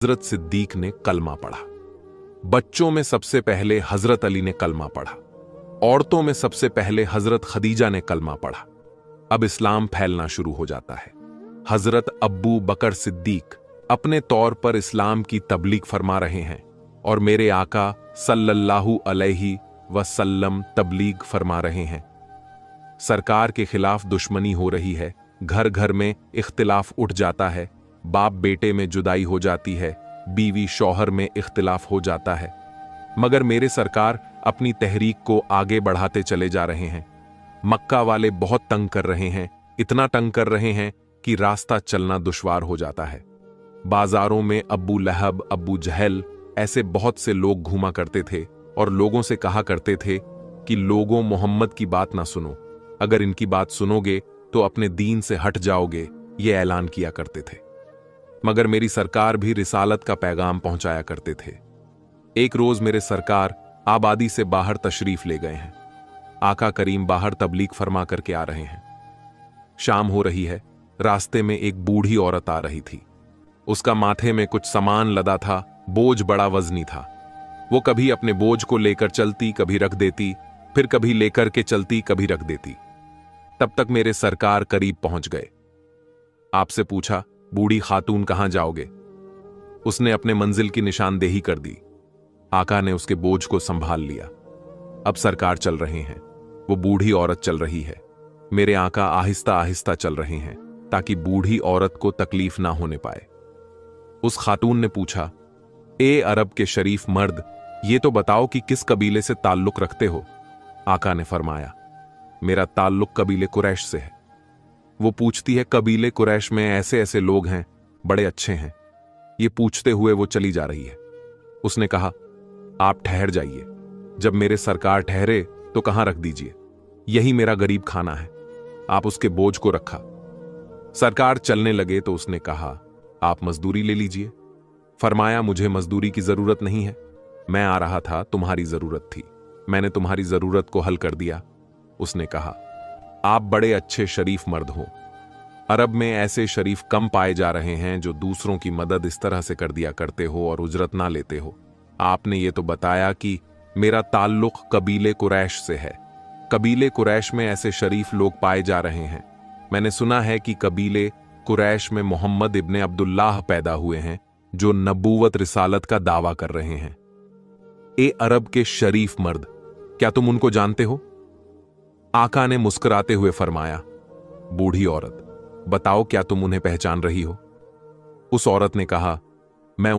हजरत सिद्दीक ने कलमा पढ़ा। बच्चों में सबसे पहले हजरत अली ने कलमा पढ़ा। औरतों में सबसे पहले हजरत खदीजा ने कलमा पढ़ा। अब इस्लाम फैलना शुरू हो जाता है। हजरत अब्बू बकर सिद्दीक अपने तौर पर इस्लाम की तबलीग फरमा रहे हैं और मेरे आका सल्लल्लाहु अलैहि वसल्लम तबलीग फरमा रहे हैं। सरकार के खिलाफ दुश्मनी हो रही है, घर घर में इख्तिलाफ उठ जाता है, बाप बेटे में जुदाई हो जाती है, बीवी शौहर में इख्तिलाफ हो जाता है, मगर मेरे सरकार अपनी तहरीक को आगे बढ़ाते चले जा रहे हैं। मक्का वाले बहुत तंग कर रहे हैं, इतना तंग कर रहे हैं कि रास्ता चलना दुश्वार हो जाता है। बाजारों में अब्बू लहब, अब्बू जहल ऐसे बहुत से लोग घूमा करते थे और लोगों से कहा करते थे कि लोगों, मोहम्मद की बात ना सुनो, अगर इनकी बात सुनोगे तो अपने दीन से हट जाओगे, ये ऐलान किया करते थे। मगर मेरी सरकार भी रिसालत का पैगाम पहुंचाया करते थे। एक रोज मेरे सरकार आबादी से बाहर तशरीफ ले गए हैं। आका करीम बाहर तबलीग फरमा करके आ रहे हैं। शाम हो रही है। रास्ते में एक बूढ़ी औरत आ रही थी। उसका माथे में कुछ सामान लदा था, बोझ बड़ा वजनी था। वो कभी अपने बोझ को लेकर चलती, कभी रख देती, फिर कभी लेकर के चलती, कभी रख देती। तब तक मेरे सरकार करीब पहुंच गए। आपसे पूछा, बूढ़ी खातून कहां जाओगे? उसने अपने मंजिल की निशानदेही कर दी। आका ने उसके बोझ को संभाल लिया। अब सरकार चल रहे हैं, वो बूढ़ी औरत चल रही है। मेरे आका आहिस्ता आहिस्ता चल रहे हैं ताकि बूढ़ी औरत को तकलीफ ना होने पाए। उस खातून ने पूछा, ए अरब के शरीफ मर्द, ये तो बताओ कि किस कबीले से ताल्लुक रखते हो? आका ने फरमाया, मेरा ताल्लुक कबीले कुरैश से है। वो पूछती है, कबीले कुरैश में ऐसे ऐसे लोग हैं, बड़े अच्छे हैं। ये पूछते हुए वो चली जा रही है। उसने कहा, आप ठहर जाइए, जब मेरे सरकार ठहरे तो कहां रख दीजिए, यही मेरा गरीब खाना है। आप उसके बोझ को रखा। सरकार चलने लगे तो उसने कहा, आप मजदूरी ले लीजिए। फरमाया, मुझे मजदूरी की जरूरत नहीं है, मैं आ रहा था, तुम्हारी जरूरत थी, मैंने तुम्हारी जरूरत को हल कर दिया। उसने कहा, आप बड़े अच्छे शरीफ मर्द हो। अरब में ऐसे शरीफ कम पाए जा रहे हैं जो दूसरों की मदद इस तरह से कर दिया करते हो और उजरत ना लेते हो। आपने ये तो बताया कि मेरा ताल्लुक कबीले कुरैश से है। कबीले कुरैश में ऐसे शरीफ लोग पाए जा रहे हैं। मैंने सुना है कि कबीले कुरैश में मोहम्मद इब्ने अब्दुल्लाह पैदा हुए हैं जो नबूवत रिसालत का दावा कर रहे हैं। ए अरब के शरीफ मर्द, क्या तुम उनको जानते हो? आका ने मुस्कुराते हुए फरमाया, बूढ़ी औरत, बताओ क्या तुम उन्हें पहचान रही हो? उस औरत ने कहा,